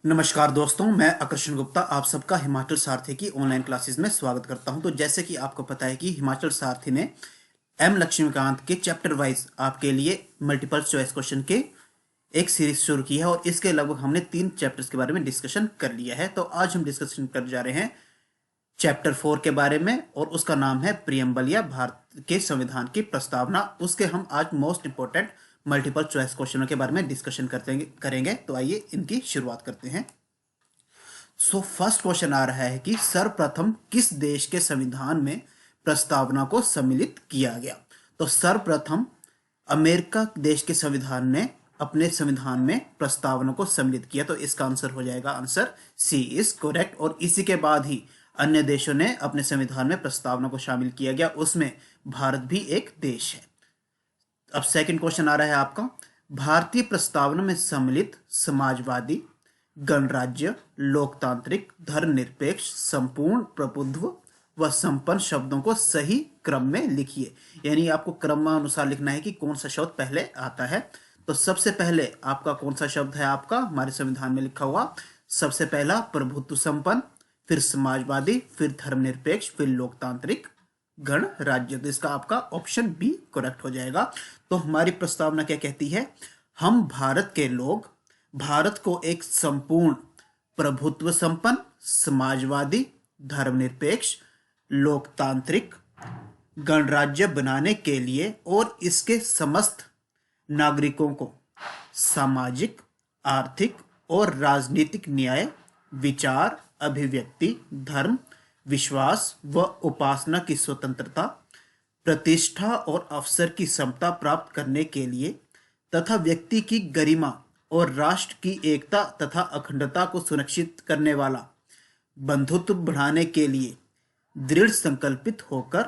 नमस्कार दोस्तों, मैं आकर्षण गुप्ता आप सबका हिमाचल सारथी की ऑनलाइन क्लासेस में स्वागत करता हूं। तो जैसे कि आपको पता है कि हिमाचल सारथी ने एम लक्ष्मीकांत के चैप्टर वाइज आपके लिए मल्टीपल चॉइस क्वेश्चन के एक सीरीज शुरू की है और इसके लगभग हमने 3 चैप्टर्स के बारे में डिस्कशन कर लिया है। तो आज हम डिस्कशन कर जा रहे हैं चैप्टर 4 के बारे में और उसका नाम है प्रियम्बल या भारत के संविधान की प्रस्तावना। उसके हम आज मोस्ट इंपोर्टेंट मल्टीपल चॉइस क्वेश्चनों के बारे में डिस्कशन करेंगे। तो आइए इनकी शुरुआत करते हैं। फर्स्ट क्वेश्चन आ रहा है कि सर्वप्रथम किस देश के संविधान में प्रस्तावना को सम्मिलित किया गया। तो सर्वप्रथम अमेरिका देश के संविधान ने अपने संविधान में प्रस्तावना को सम्मिलित किया। तो इसका आंसर हो जाएगा, आंसर सी इज करेक्ट। और इसी के बाद ही अन्य देशों ने अपने संविधान में प्रस्तावना को शामिल किया गया, उसमें भारत भी एक देश है। अब सेकंड क्वेश्चन आ रहा है आपका, भारतीय प्रस्तावना में सम्मिलित समाजवादी, गणराज्य, लोकतांत्रिक, धर्मनिरपेक्ष, संपूर्ण, प्रभुत्व व संपन्न शब्दों को सही क्रम में लिखिए। यानी आपको क्रमानुसार लिखना है कि कौन सा शब्द पहले आता है। तो सबसे पहले आपका कौन सा शब्द है आपका हमारे संविधान में लिखा हुआ, सबसे पहला प्रभुत्व संपन्न, फिर समाजवादी, फिर धर्मनिरपेक्ष, फिर लोकतांत्रिक, गणराज्य। तो इसका आपका ऑप्शन बी करेक्ट हो जाएगा। तो हमारी प्रस्तावना क्या कहती है, हम भारत के लोग भारत को एक संपूर्ण प्रभुत्व संपन्न, समाजवादी, धर्मनिरपेक्ष, लोकतांत्रिक, गणराज्य बनाने के लिए और इसके समस्त नागरिकों को सामाजिक, आर्थिक और राजनीतिक न्याय, विचार, अभिव्यक्ति, धर्म, विश्वास व उपासना की स्वतंत्रता, प्रतिष्ठा और अवसर की समता प्राप्त करने के लिए तथा व्यक्ति की गरिमा और राष्ट्र की एकता तथा अखंडता को सुनिश्चित करने वाला बंधुत्व बढ़ाने के लिए दृढ़ संकल्पित होकर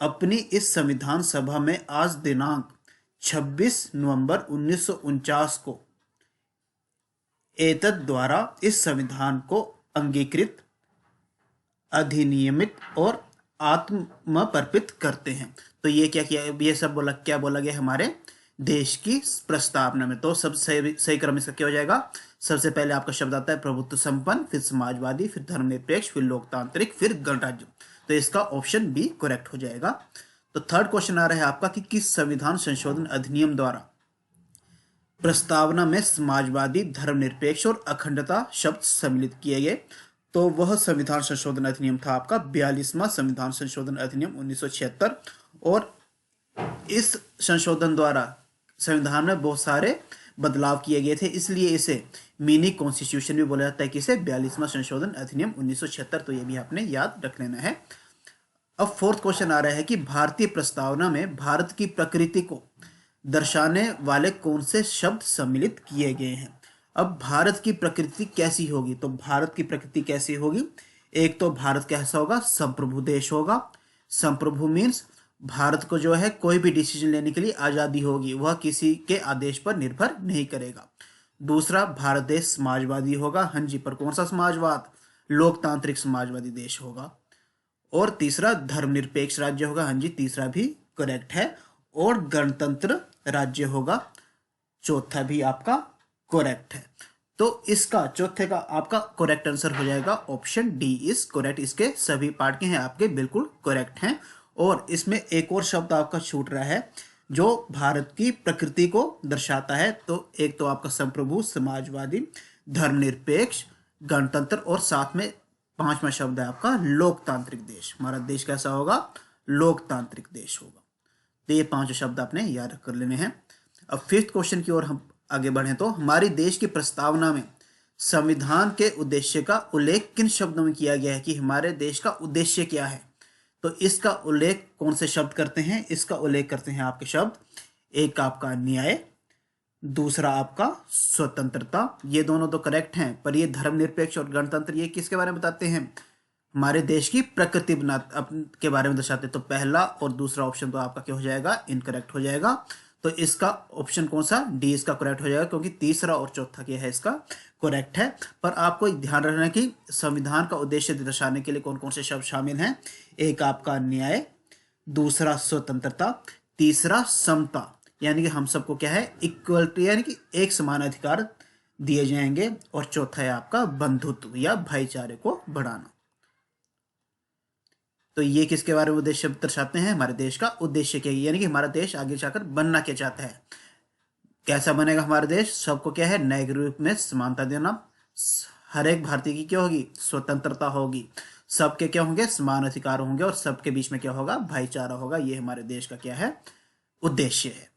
अपनी इस संविधान सभा में आज दिनांक 26 नवंबर 1949 को एतद द्वारा इस संविधान को अंगीकृत, अधिनियमित और आत्मपर्पित करते हैं। तो ये क्या किया, ये सब क्या बोला गया हमारे देश की प्रस्तावना में। तो सब सही क्रम इसका क्या हो जाएगा, सबसे पहले आपका शब्द आता है प्रभुत्व संपन्न, फिर समाजवादी, फिर धर्मनिरपेक्ष, फिर लोकतांत्रिक, फिर गणराज्य। तो इसका ऑप्शन बी करेक्ट हो जाएगा। तो थर्ड क्वेश्चन आ रहा है आपका कि किस संविधान संशोधन अधिनियम द्वारा प्रस्तावना में समाजवादी, धर्मनिरपेक्ष और अखंडता शब्द सम्मिलित किए गए। तो वह संविधान संशोधन अधिनियम था आपका 42वां संविधान संशोधन अधिनियम 1976। और इस संशोधन द्वारा संविधान में बहुत सारे बदलाव किए गए थे, इसलिए इसे मिनी कॉन्स्टिट्यूशन भी बोला जाता है। किसे, 42वां संशोधन अधिनियम 1976। तो ये भी आपने याद रख लेना है। अब फोर्थ क्वेश्चन आ रहा है कि भारतीय प्रस्तावना में भारत की प्रकृति को दर्शाने वाले कौन से शब्द सम्मिलित किए गए हैं। अब भारत की प्रकृति कैसी होगी, तो भारत की प्रकृति कैसी होगी, एक तो भारत कैसा होगा, संप्रभु देश होगा। संप्रभु मीन्स भारत को जो है कोई भी डिसीजन लेने के लिए आजादी होगी, वह किसी के आदेश पर निर्भर नहीं करेगा। दूसरा, भारत देश समाजवादी होगा। हाँ जी, पर कौन सा समाजवाद, लोकतांत्रिक समाजवादी देश होगा। और तीसरा, धर्मनिरपेक्ष राज्य होगा। हाँ जी, तीसरा भी करेक्ट है। और गणतंत्र राज्य होगा, चौथा भी आपका करेक्ट है। तो इसका चौथे का आपका करेक्ट आंसर हो जाएगा ऑप्शन डी इज करेक्ट। इसके सभी पार्ट के हैं आपके बिल्कुल करेक्ट हैं। और इसमें एक और शब्द आपका छूट रहा है जो भारत की प्रकृति को दर्शाता है। तो एक तो आपका संप्रभु, समाजवादी, धर्मनिरपेक्ष, गणतंत्र और साथ में 5वां शब्द है आपका लोकतांत्रिक देश। हमारा देश कैसा होगा, लोकतांत्रिक देश होगा। तो ये 5 शब्द आपने याद कर लेने हैं। अब फिफ्थ क्वेश्चन की ओर हम आगे बढ़े। तो हमारी देश की प्रस्तावना में संविधान के उद्देश्य का उल्लेख किन शब्दों में किया गया है कि हमारे देश का उद्देश्य क्या है। तो इसका उल्लेख कौन से शब्द करते हैं, इसका उल्लेख करते हैं आपके शब्द, एक आपका न्याय, दूसरा आपका स्वतंत्रता। ये दोनों तो करेक्ट हैं, पर ये धर्मनिरपेक्ष और गणतंत्र ये किसके बारे में बताते हैं, हमारे देश की प्रकृति के बारे में दर्शाते। तो पहला और दूसरा ऑप्शन तो आपका क्या हो जाएगा, इनकरेक्ट हो जाएगा। तो इसका ऑप्शन कौन सा, डी इसका करेक्ट हो जाएगा, क्योंकि तीसरा और चौथा क्या है इसका करेक्ट है। पर आपको ध्यान रखना है कि संविधान का उद्देश्य दर्शाने के लिए कौन कौन से शब्द शामिल हैं, एक आपका न्याय, दूसरा स्वतंत्रता, तीसरा समता, यानी कि हम सबको क्या है, इक्वलिटी यानी कि एक समान अधिकार दिए जाएंगे। और चौथा है आपका बंधुत्व या भाईचारे को बढ़ाना। तो ये किसके बारे में उद्देश्य दर्शाते हैं? हमारे देश का उद्देश्य क्या है, यानी कि हमारा देश आगे जाकर बनना क्या चाहता है, कैसा बनेगा हमारा देश। सबको क्या है? न्यायिक रूप में समानता देना। हर एक भारतीय की क्या होगी? स्वतंत्रता होगी। सबके क्या होंगे? समान अधिकार होंगे। और सबके बीच में क्या होगा? भाईचारा होगा। ये हमारे देश का क्या है? उद्देश्य है।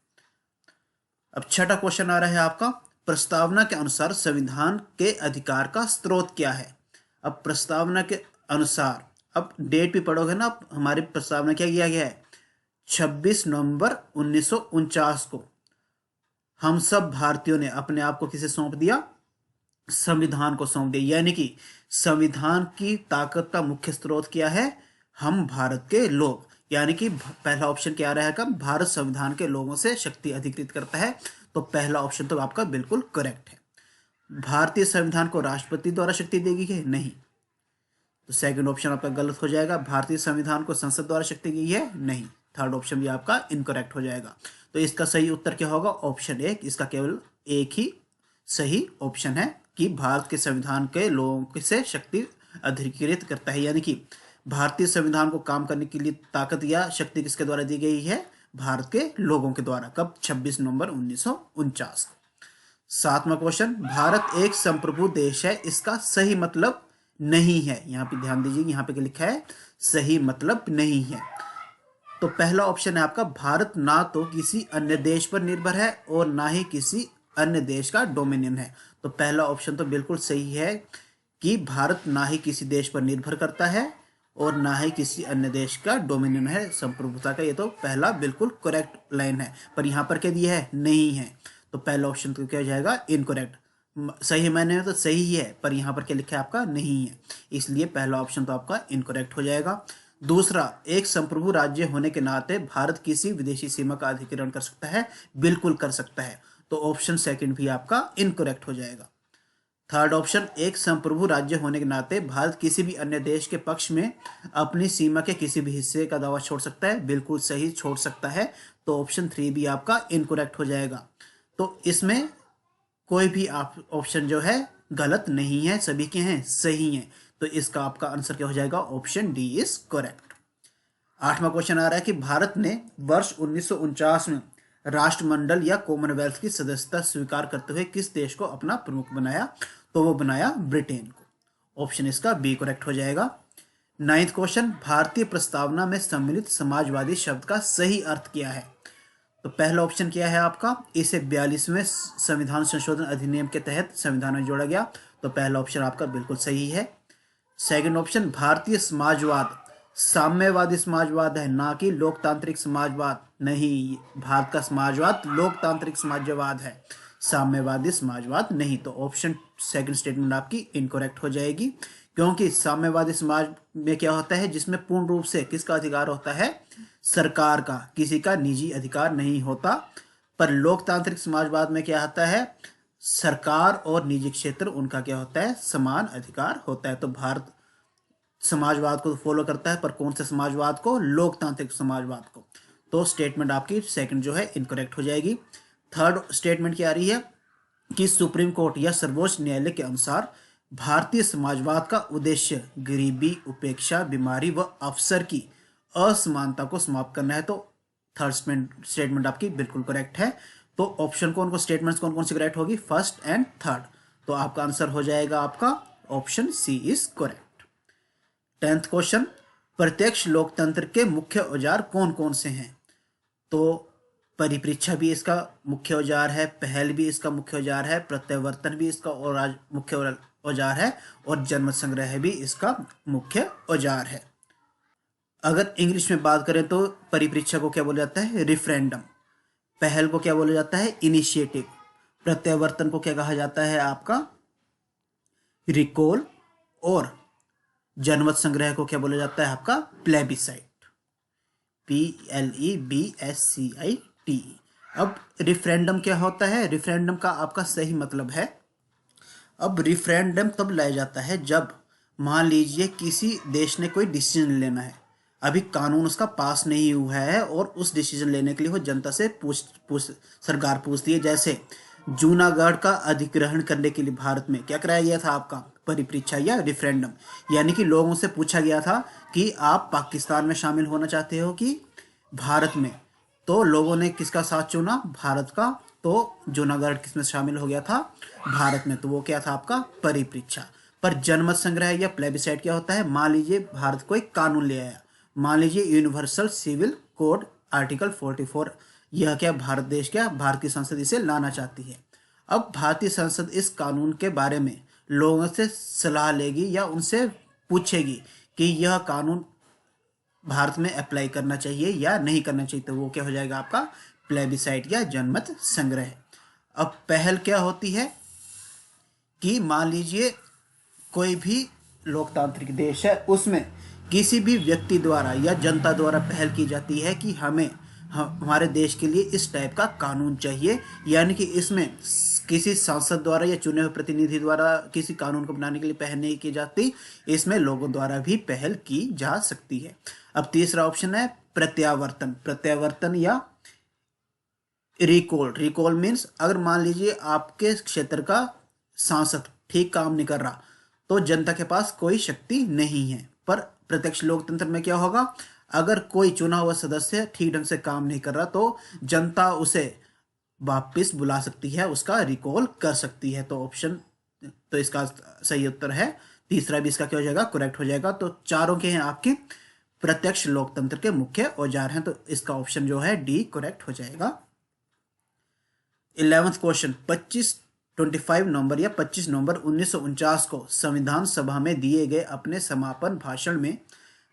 अब छठा क्वेश्चन आ रहा है आपका, प्रस्तावना के अनुसार संविधान के अधिकार का स्रोत क्या है। अब प्रस्तावना के अनुसार, अब डेट भी पढ़ोगे ना आप, हमारी प्रस्तावना क्या किया गया है? 26 नवंबर 1949 को हम सब भारतीयों ने अपने आप को किसे सौंप दिया? संविधान को सौंप दिया। यानी कि संविधान की ताकत का मुख्य स्रोत क्या है? हम भारत के लोग। यानी कि पहला ऑप्शन क्या रहेगा? भारत संविधान के लोगों से शक्ति अधिकृत करता है। तो पहला ऑप्शन तो आपका बिल्कुल करेक्ट है। भारतीय संविधान को राष्ट्रपति द्वारा शक्ति देगी है? नहीं। तो सेकंड ऑप्शन आपका गलत हो जाएगा। भारतीय संविधान को संसद द्वारा शक्ति दी है? नहीं। थर्ड ऑप्शन भी आपका इनकरेक्ट हो जाएगा। तो इसका सही उत्तर क्या होगा? ऑप्शन एक। इसका केवल एक ही सही ऑप्शन है कि भारत के संविधान के लोगों से शक्ति अधिकृत करता है। यानी कि भारतीय संविधान को काम करने के लिए ताकत या शक्ति किसके द्वारा दी गई है? भारत के लोगों के द्वारा। कब? 26 नवंबर 1949। सातवां क्वेश्चन, भारत एक संप्रभु देश है, इसका सही मतलब नहीं है। यहां पे ध्यान दीजिए, यहां पे क्या लिखा है? सही मतलब नहीं है। तो पहला ऑप्शन है आपका, भारत ना तो किसी अन्य देश पर निर्भर है और ना ही किसी अन्य देश का डोमिनियन है। तो पहला ऑप्शन तो बिल्कुल सही है कि भारत ना ही किसी देश पर निर्भर करता है और ना ही किसी अन्य देश का डोमिनियन है, संप्रभुता का। ये तो पहला बिल्कुल करेक्ट लाइन है। पर यहाँ पर क्या दिया है? नहीं है। तो पहला ऑप्शन तो क्या हो जाएगा? इनकरेक्ट। सही मायने में तो सही ही है, पर यहाँ पर क्या लिखा है आपका? नहीं है। इसलिए पहला ऑप्शन तो आपका इनकरेक्ट हो जाएगा। दूसरा, एक संप्रभु राज्य होने के नाते भारत किसी विदेशी सीमा का अधिग्रहण कर सकता है? बिल्कुल कर सकता है। तो ऑप्शन सेकंड भी आपका इनकरेक्ट हो जाएगा। थर्ड ऑप्शन, एक संप्रभु राज्य होने के नाते भारत किसी भी अन्य देश के पक्ष में अपनी सीमा के किसी भी हिस्से का दावा छोड़ सकता है? बिल्कुल सही, छोड़ सकता है। तो ऑप्शन थ्री भी आपका इनकरेक्ट हो जाएगा। तो इसमें कोई भी आप ऑप्शन जो है गलत नहीं है, सभी के हैं सही हैं। तो इसका आपका आंसर क्या हो जाएगा? Option D is correct. आठवां क्वेश्चन आ रहा है कि भारत ने वर्ष 1949 में राष्ट्रमंडल या कॉमनवेल्थ की सदस्यता स्वीकार करते हुए किस देश को अपना प्रमुख बनाया? तो वो बनाया ब्रिटेन को। ऑप्शन इसका बी करेक्ट हो जाएगा। नाइन्थ क्वेश्चन, भारतीय प्रस्तावना में सम्मिलित समाजवादी शब्द का सही अर्थ क्या है? तो पहला ऑप्शन क्या है आपका? इसे 42वें संविधान संशोधन अधिनियम के तहत संविधान में जोड़ा गया। तो पहला ऑप्शन आपका बिल्कुल सही है। सेकंड ऑप्शन, भारतीय समाजवाद साम्यवादी समाजवाद है, ना कि लोकतांत्रिक समाजवाद। नहीं, भारत का समाजवाद लोकतांत्रिक समाजवाद है, साम्यवादी समाजवाद नहीं। तो ऑप्शन सेकंड स्टेटमेंट आपकी इनकरेक्ट हो जाएगी, क्योंकि साम्यवादी समाज में क्या होता है? जिसमें पूर्ण रूप से किसका अधिकार होता है? सरकार का, किसी का निजी अधिकार नहीं होता। पर लोकतांत्रिक समाजवाद में क्या होता है? सरकार और निजी क्षेत्र उनका क्या होता है? समान अधिकार होता है। तो भारत समाजवाद को फॉलो करता है, पर कौन से समाजवाद को? लोकतांत्रिक समाजवाद को। तो स्टेटमेंट आपकी सेकंड जो है इनकरेक्ट हो जाएगी। थर्ड स्टेटमेंट क्या आ रही है कि सुप्रीम कोर्ट या सर्वोच्च न्यायालय के अनुसार भारतीय समाजवाद का उद्देश्य गरीबी, उपेक्षा, बीमारी व अवसर की असमानता को समाप्त करना है। तो थर्ड स्टेटमेंट आपकी बिल्कुल करेक्ट है। तो ऑप्शन कौन स्टेटमेंट्स कौन कौन सी करेक्ट होगी? First and third. तो आपका आंसर हो जाएगा आपका option C is correct. 10th question, प्रत्यक्ष लोकतंत्र के मुख्य औजार कौन कौन से हैं? तो परिपरीक्षा भी इसका मुख्य औजार है, पहल भी इसका मुख्य औजार है, प्रत्यावर्तन भी इसका मुख्य औजार है, और जनमत संग्रह भी इसका मुख्य औजार है। अगर इंग्लिश में बात करें तो परिपरीक्षा को क्या बोला जाता है? रिफरेंडम। पहल को क्या बोला जाता है? इनिशिएटिव। प्रत्यावर्तन को क्या कहा जाता है? आपका रिकॉल। और जनमत संग्रह को क्या बोला जाता है? आपका प्लेबिसाइट। PLEBSCIT। अब रिफरेंडम क्या होता है? रिफरेंडम का आपका सही मतलब है, अब रिफरेंडम तब लाया जाता है जब मान लीजिए किसी देश ने कोई डिसीजन लेना है, अभी कानून उसका पास नहीं हुआ है, और उस डिसीजन लेने के लिए वो जनता से सरकार पूछती है। जैसे जूनागढ़ का अधिग्रहण करने के लिए भारत में क्या कराया गया था आपका? परिपरीक्षा या रेफरेंडम, यानी कि लोगों से पूछा गया था कि आप पाकिस्तान में शामिल होना चाहते हो कि भारत में। तो लोगों ने किसका साथ चुना? भारत का। तो जूनागढ़ किसमें शामिल हो गया था? भारत में। तो वो क्या था आपका? परिपरीक्षा। पर जनमत संग्रह या प्लेबिसाइट क्या होता है? मान लीजिए भारत कोई कानून ले आया, मान लीजिए यूनिवर्सल सिविल कोड आर्टिकल 44, यह क्या भारत देश, क्या भारत की संसद इसे लाना चाहती है। अब भारतीय संसद इस कानून के बारे में लोगों से सलाह लेगी या उनसे पूछेगी कि यह कानून भारत में अप्लाई करना चाहिए या नहीं करना चाहिए। तो वो क्या हो जाएगा आपका? प्लेबिसाइट या जनमत संग्रह। अब पहल क्या होती है कि मान लीजिए कोई भी लोकतांत्रिक देश है, उसमें किसी भी व्यक्ति द्वारा या जनता द्वारा पहल की जाती है कि हमें हमारे देश के लिए इस टाइप का कानून चाहिए, यानी कि इसमें किसी सांसद द्वारा या चुने हुए प्रतिनिधि द्वारा किसी कानून को बनाने के लिए पहल नहीं की जाती, इसमें लोगों द्वारा भी पहल की जा सकती है। अब तीसरा ऑप्शन है प्रत्यावर्तन। प्रत्यावर्तन या रिकॉल। रिकॉल मीन्स अगर मान लीजिए आपके क्षेत्र का सांसद ठीक काम नहीं कर रहा, तो जनता के पास कोई शक्ति नहीं है। पर प्रत्यक्ष लोकतंत्र में क्या होगा? अगर कोई चुना हुआ सदस्य ठीक ढंग से काम नहीं कर रहा, तो जनता उसे वापस बुला सकती है, उसका रिकॉल कर सकती है। तो ऑप्शन, तो इसका सही उत्तर है तीसरा भी। इसका क्या हो जाएगा? करेक्ट हो जाएगा। तो चारों के हैं आपके प्रत्यक्ष लोकतंत्र के मुख्य औजार हैं, तो इसका ऑप्शन जो है डी करेक्ट हो जाएगा। 11th क्वेश्चन, 25 नवंबर या 25 नवंबर 1949 को संविधान सभा में दिए गए अपने समापन भाषण में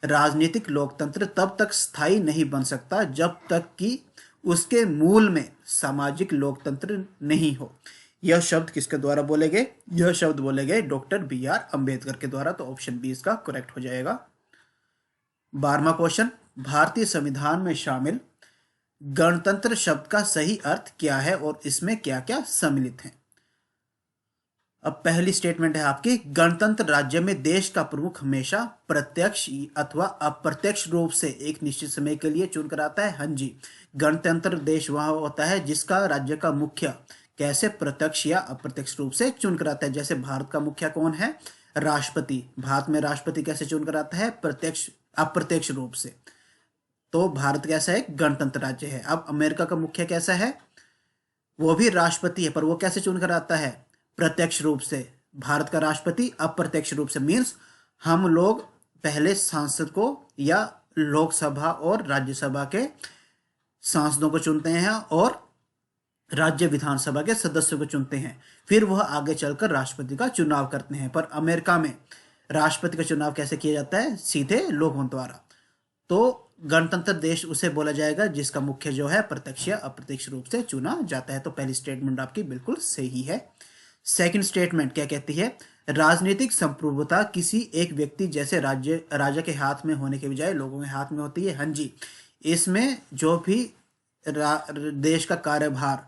राजनीतिक लोकतंत्र तब तक स्थायी नहीं बन सकता जब तक कि उसके मूल में सामाजिक लोकतंत्र नहीं हो। यह शब्द किसके द्वारा बोले गए? यह शब्द बोले गए डॉक्टर बी.आर. अंबेडकर के द्वारा। तो ऑप्शन बी इसका करेक्ट हो जाएगा। 12वां क्वेश्चन, भारतीय संविधान में शामिल गणतंत्र शब्द का सही अर्थ क्या है और इसमें क्या क्या सम्मिलित है? अब पहली स्टेटमेंट है आपकी, गणतंत्र राज्य में देश का प्रमुख हमेशा प्रत्यक्ष अथवा अप्रत्यक्ष रूप से एक निश्चित समय के लिए चुनकर आता है। हाँ जी, गणतंत्र देश वह होता है जिसका राज्य का मुखिया कैसे प्रत्यक्ष या अप्रत्यक्ष रूप से चुनकर आता है। जैसे भारत का मुखिया कौन है? राष्ट्रपति। भारत में राष्ट्रपति कैसे चुनकर आता है? प्रत्यक्ष अप्रत्यक्ष रूप से। तो भारत कैसा है? गणतंत्र राज्य है। अब अमेरिका का मुखिया कैसा है? वो भी राष्ट्रपति है, पर वो कैसे चुनकर आता है? प्रत्यक्ष रूप से। भारत का राष्ट्रपति अप्रत्यक्ष रूप से मीन्स हम लोग पहले सांसद को या लोकसभा और राज्यसभा के सांसदों को चुनते हैं और राज्य विधानसभा के सदस्यों को चुनते हैं, फिर वह आगे चलकर राष्ट्रपति का चुनाव करते हैं। पर अमेरिका में राष्ट्रपति का चुनाव कैसे किया जाता है? सीधे लोगों द्वारा। तो गणतंत्र देश उसे बोला जाएगा जिसका मुख्य जो है प्रत्यक्ष या अप्रत्यक्ष रूप से चुना जाता है। तो पहली स्टेटमेंट आपकी बिल्कुल सही है। सेकंड स्टेटमेंट क्या कहती है? राजनीतिक संप्रभुता किसी एक व्यक्ति जैसे राजा के हाथ में होने के बजाय लोगों के हाथ में होती है। हाँ जी, इसमें जो भी देश का कार्यभार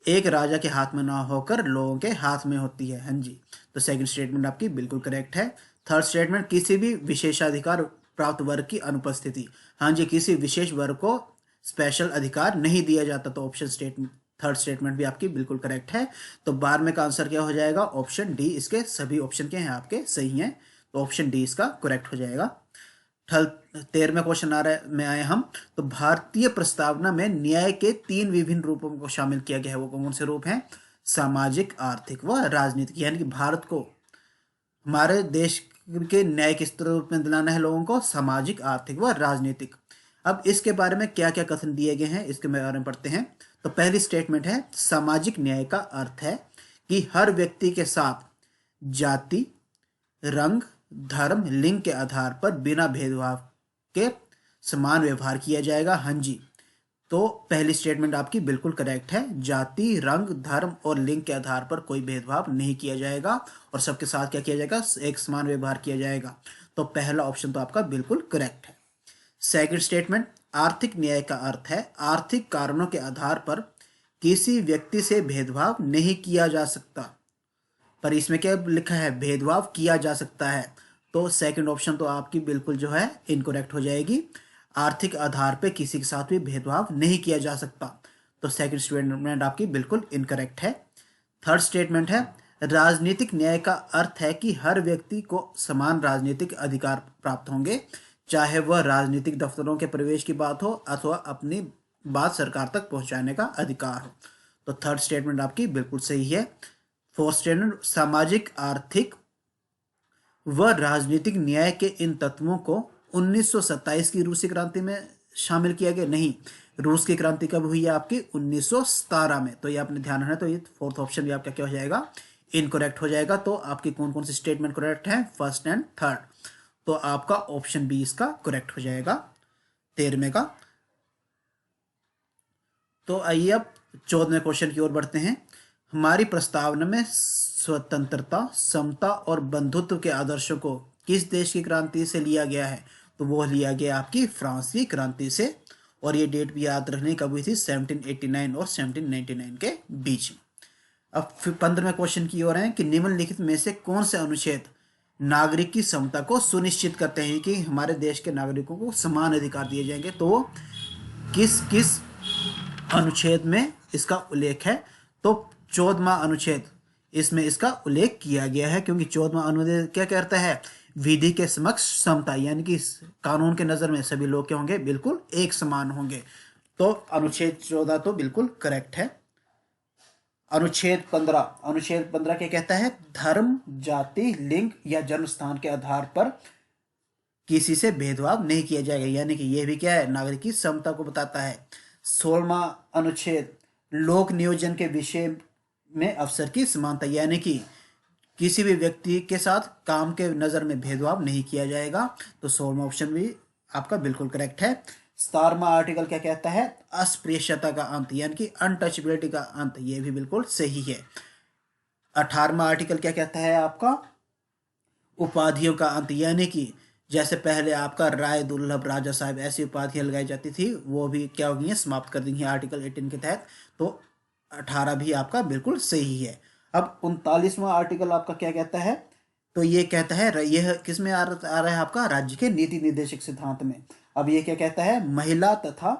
एक राजा के हाथ में ना होकर लोगों के हाथ में होती है। हाँ जी, तो सेकंड स्टेटमेंट आपकी बिल्कुल करेक्ट है। थर्ड स्टेटमेंट, किसी भी विशेषाधिकार प्राप्त वर्ग की अनुपस्थिति। हाँ जी, किसी विशेष वर्ग को स्पेशल अधिकार नहीं दिया जाता। तो ऑप्शन स्टेटमेंट, थर्ड स्टेटमेंट भी आपकी बिल्कुल करेक्ट है। तो 12वें का आंसर क्या हो जाएगा? Option D. इसके सभी ऑप्शन के हैं आपके सही हैं, तो ऑप्शन डी इसका करेक्ट हो जाएगा। 13वें क्वेश्चन में आए हम। तो भारतीय प्रस्तावना में न्याय के 3 विभिन्न रूपों को शामिल किया गया है। वो कौन से रूप हैं? सामाजिक, आर्थिक व राजनीतिक। यानी कि भारत को, हमारे देश के न्याय किस रूप में दिलाना है लोगों को? सामाजिक, आर्थिक व राजनीतिक। अब इसके बारे में क्या क्या कथन दिए गए हैं इसके बारे में पढ़ते हैं। तो पहली स्टेटमेंट है, सामाजिक न्याय का अर्थ है कि हर व्यक्ति के साथ जाति, रंग, धर्म, लिंग के आधार पर बिना भेदभाव के समान व्यवहार किया जाएगा। हाँ जी, तो पहली स्टेटमेंट आपकी बिल्कुल करेक्ट है। जाति, रंग, धर्म और लिंग के आधार पर कोई भेदभाव नहीं किया जाएगा और सबके साथ क्या किया जाएगा? एक समान व्यवहार किया जाएगा। तो पहला ऑप्शन तो आपका बिल्कुल करेक्ट है। सेकंड स्टेटमेंट, आर्थिक न्याय का अर्थ है आर्थिक कारणों के आधार पर किसी व्यक्ति से भेदभाव नहीं किया जा सकता। पर इसमें क्या लिखा है? भेदभाव किया जा सकता है। तो सेकंड ऑप्शन तो आपकी बिल्कुल जो है इनकरेक्ट हो जाएगी। आर्थिक आधार पे किसी के साथ भी भेदभाव नहीं किया जा सकता। तो सेकंड स्टेटमेंट आपकी बिल्कुल इनकरेक्ट है। थर्ड स्टेटमेंट है, राजनीतिक न्याय का अर्थ है कि हर व्यक्ति को समान राजनीतिक अधिकार प्राप्त होंगे, चाहे वह राजनीतिक दफ्तरों के प्रवेश की बात हो अथवा अपनी बात सरकार तक पहुंचाने का अधिकार हो। तो थर्ड स्टेटमेंट आपकी बिल्कुल सही है। फोर्थ स्टेटमेंट, सामाजिक आर्थिक व राजनीतिक न्याय के इन तत्वों को 1927 की रूसी क्रांति में शामिल किया गया नहीं। रूस की क्रांति कब हुई है आपकी? 1917 में। तो ये आपने ध्यान रखना। तो ये फोर्थ ऑप्शन भी आपका क्या हो जाएगा? इनकरेक्ट हो जाएगा। तो आपकी कौन कौन सी स्टेटमेंट करेक्ट है? First and third. तो आपका ऑप्शन बी इसका करेक्ट हो जाएगा 13वें का। तो आइए अब 14वें क्वेश्चन की ओर बढ़ते हैं। हमारी प्रस्तावना में स्वतंत्रता, समता और बंधुत्व के आदर्शों को किस देश की क्रांति से लिया गया है? तो वो लिया गया आपकी फ्रांस की क्रांति से। और ये डेट भी याद रखने कब हुई थी? 1789 और 1799 के बीच में। अब 15वें क्वेश्चन की ओर है कि निम्नलिखित में से कौन से अनुच्छेद नागरिक की समता को सुनिश्चित करते हैं कि हमारे देश के नागरिकों को समान अधिकार दिए जाएंगे? तो किस किस अनुच्छेद में इसका उल्लेख है? तो 14वां अनुच्छेद इसमें इसका उल्लेख किया गया है, क्योंकि 14वां अनुच्छेद क्या कहता है? विधि के समक्ष समता, यानी कि कानून के नजर में सभी लोग क्या होंगे? बिल्कुल एक समान होंगे। तो अनुच्छेद 14 तो बिल्कुल करेक्ट है। अनुच्छेद 15 क्या कहता है? धर्म, जाति, लिंग या जन्म स्थान के आधार पर किसी से भेदभाव नहीं किया जाएगा, यानी कि यह भी क्या है? नागरिक की समता को बताता है। 16वां अनुच्छेद लोक नियोजन के विषय में अवसर की समानता, यानी कि किसी भी व्यक्ति के साथ काम के नजर में भेदभाव नहीं किया जाएगा। तो 16वां ऑप्शन भी आपका बिल्कुल करेक्ट है। 17वां आर्टिकल क्या कहता है? अस्पृश्यता का अंत, यानी कि अनटचेबिलिटी का अंत, ये भी बिल्कुल सही है। 18वां आर्टिकल क्या कहता है आपका? उपाधियों का अंत, यानी कि जैसे पहले आपका राय दुर्लभ, राजा साहब, ऐसी उपाधियां लगाई जाती थी, वो भी क्या हो गई है? समाप्त कर दी है आर्टिकल 18 के तहत। तो 18 भी आपका बिल्कुल सही है। अब 39वां आर्टिकल आपका क्या कहता है? तो ये कहता है, यह किस में आ रहा है आपका? राज्य के नीति निर्देशक सिद्धांत में। अब ये क्या कहता है? महिला तथा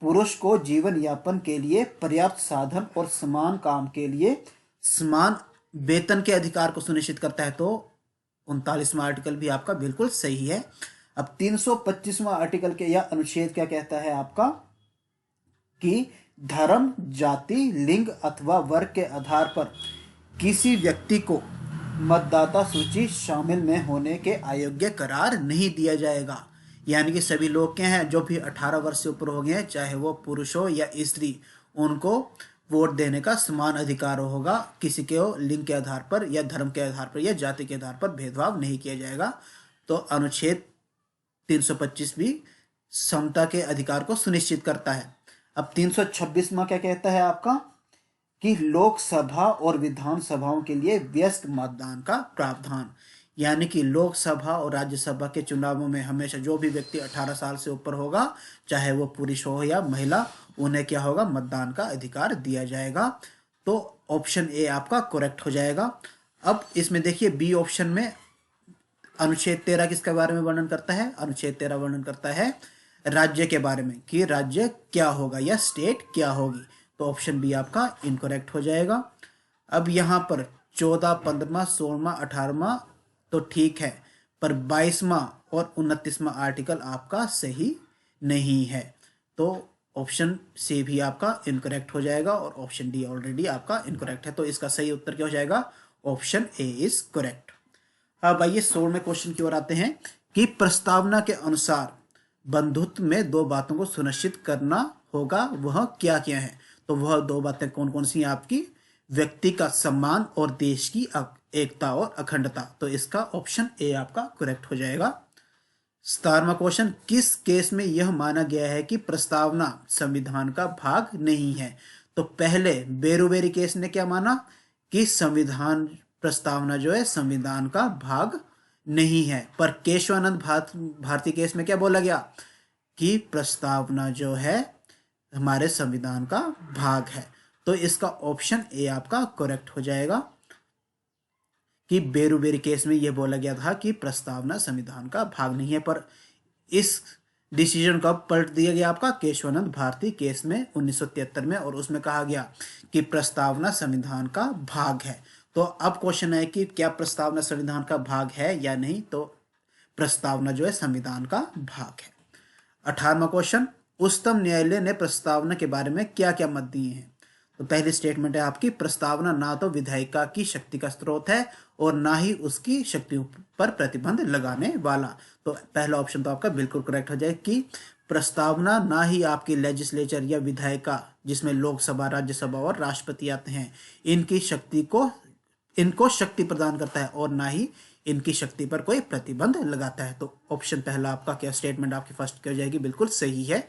पुरुष को जीवन यापन के लिए पर्याप्त साधन और समान काम के लिए समान वेतन के अधिकार को सुनिश्चित करता है। तो 39वां आर्टिकल भी आपका बिल्कुल सही है। अब 325वां आर्टिकल के या अनुच्छेद क्या कहता है आपका? कि धर्म, जाति, लिंग अथवा वर्ग के आधार पर किसी व्यक्ति को मतदाता सूची शामिल में होने के अयोग्य करार नहीं दिया जाएगा, यानी कि सभी लोग क्या हैं? जो भी 18 वर्ष से ऊपर हो गए हैं, चाहे वो पुरुष हो या स्त्री, उनको वोट देने का समान अधिकार होगा। किसी के लिंग के आधार पर या धर्म के आधार पर या जाति के आधार पर भेदभाव नहीं किया जाएगा। तो अनुच्छेद 325 भी समता के अधिकार को सुनिश्चित करता है। अब 326वां क्या कहता है आपका? कि लोकसभा और विधानसभाओं के लिए व्यस्क मतदान का प्रावधान, यानी कि लोकसभा और राज्यसभा के चुनावों में हमेशा जो भी व्यक्ति 18 साल से ऊपर होगा, चाहे वो पुरुष हो या महिला, उन्हें क्या होगा? मतदान का अधिकार दिया जाएगा। तो ऑप्शन ए आपका करेक्ट हो जाएगा। अब इसमें देखिए बी ऑप्शन में अनुच्छेद 13 किसके बारे में वर्णन करता है? अनुच्छेद 13 वर्णन करता है राज्य के बारे में, कि राज्य क्या होगा या स्टेट क्या होगी। तो ऑप्शन बी आपका इनकरेक्ट हो जाएगा। अब यहाँ पर 14, 15, 16, 18 तो ठीक है, पर 22वां और 29वां आर्टिकल आपका सही नहीं है। तो ऑप्शन सी भी आपका इनकरेक्ट हो जाएगा और ऑप्शन डी ऑलरेडी आपका इनकरेक्ट है। तो इसका सही उत्तर क्या हो जाएगा? Option a is correct. अब आइए 16वें क्वेश्चन की ओर आते हैं कि प्रस्तावना के अनुसार बंधुत्व में दो बातों को सुनिश्चित करना होगा, वह क्या क्या है? तो वह दो बातें कौन कौन सी हैं आपकी? व्यक्ति का सम्मान और देश की एकता और अखंडता। तो इसका ऑप्शन ए आपका करेक्ट हो जाएगा। 17वां क्वेश्चन, किस केस में यह माना गया है कि प्रस्तावना संविधान का भाग नहीं है? तो पहले बेरुबेरी केस ने क्या माना? कि संविधान प्रस्तावना जो है संविधान का भाग नहीं है। पर केशवानंद भारती केस में क्या बोला गया? कि प्रस्तावना जो है हमारे संविधान का भाग है। तो इसका ऑप्शन ए आपका करेक्ट हो जाएगा कि बेरुबेरी केस में यह बोला गया था कि प्रस्तावना संविधान का भाग नहीं है। पर इस डिसीजन कब पलट दिया गया आपका? केशवानंद भारती केस में 1973 में, और उसमें कहा गया कि प्रस्तावना संविधान का भाग है। तो अब क्वेश्चन है कि क्या प्रस्तावना संविधान का भाग है या नहीं? तो प्रस्तावना जो है संविधान का भाग है। 18वां क्वेश्चन, उच्चतम न्यायालय ने प्रस्तावना के बारे में क्या क्या मत दिए हैं? तो पहली स्टेटमेंट है आपकी, प्रस्तावना ना तो विधायिका की शक्ति का स्रोत है और ना ही उसकी शक्तियों पर प्रतिबंध लगाने वाला। तो पहला ऑप्शन तो आपका बिल्कुल करेक्ट हो जाए कि प्रस्तावना ना ही आपकी लेजिस्लेचर या विधायिका, जिसमें लोकसभा, राज्यसभा और राष्ट्रपति आते हैं, इनको शक्ति प्रदान करता है और ना ही इनकी शक्ति पर कोई प्रतिबंध लगाता है। तो ऑप्शन पहला आपका क्या स्टेटमेंट आपकी फर्स्ट क्या हो जाएगी? बिल्कुल सही है।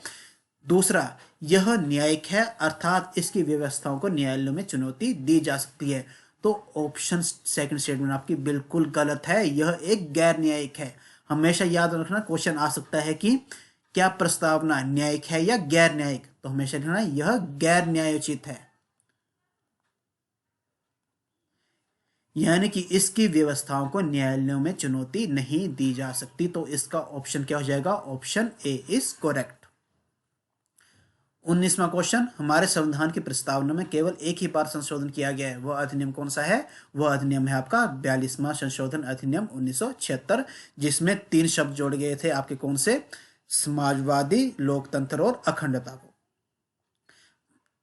दूसरा, यह न्यायिक है, अर्थात इसकी व्यवस्थाओं को न्यायालयों में चुनौती दी जा सकती है। तो ऑप्शन सेकंड स्टेटमेंट आपकी बिल्कुल गलत है, यह एक गैर न्यायिक है। हमेशा याद रखना, क्वेश्चन आ सकता है कि क्या प्रस्तावना न्यायिक है या गैर न्यायिक? तो हमेशा लिखना यह गैर न्यायोचित है, यानी कि इसकी व्यवस्थाओं को न्यायालयों में चुनौती नहीं दी जा सकती। तो इसका ऑप्शन क्या हो जाएगा? Option a is correct. 19वां क्वेश्चन, हमारे संविधान की प्रस्तावना में केवल एक ही बार संशोधन किया गया है, वह अधिनियम कौन सा है? वह अधिनियम है आपका 42वां संशोधन अधिनियम 1976, जिसमें 3 शब्द जोड़े गए थे आपके, कौन से? समाजवादी, लोकतंत्र और अखंडता को।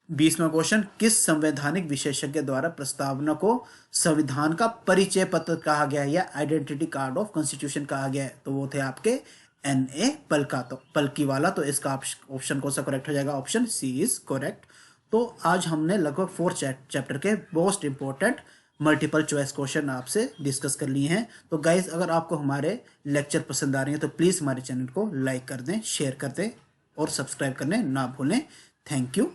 20वां क्वेश्चन, किस संवैधानिक विशेषज्ञ द्वारा प्रस्तावना को संविधान का परिचय पत्र कहा गया है या आइडेंटिटी कार्ड ऑफ कॉन्स्टिट्यूशन कहा गया है? तो वो थे आपके NA पलका, तो पलकी वाला। तो इसका ऑप्शन कौन सा करेक्ट हो जाएगा? Option C is correct. तो आज हमने लगभग 4 चैप्टर के most important multiple choice question आपसे डिस्कस कर लिए हैं। तो गाइज, अगर आपको हमारे लेक्चर पसंद आ रहे हैं तो प्लीज़ हमारे चैनल को लाइक कर दें, शेयर कर दें और सब्सक्राइब करने ना भूलें। Thank you.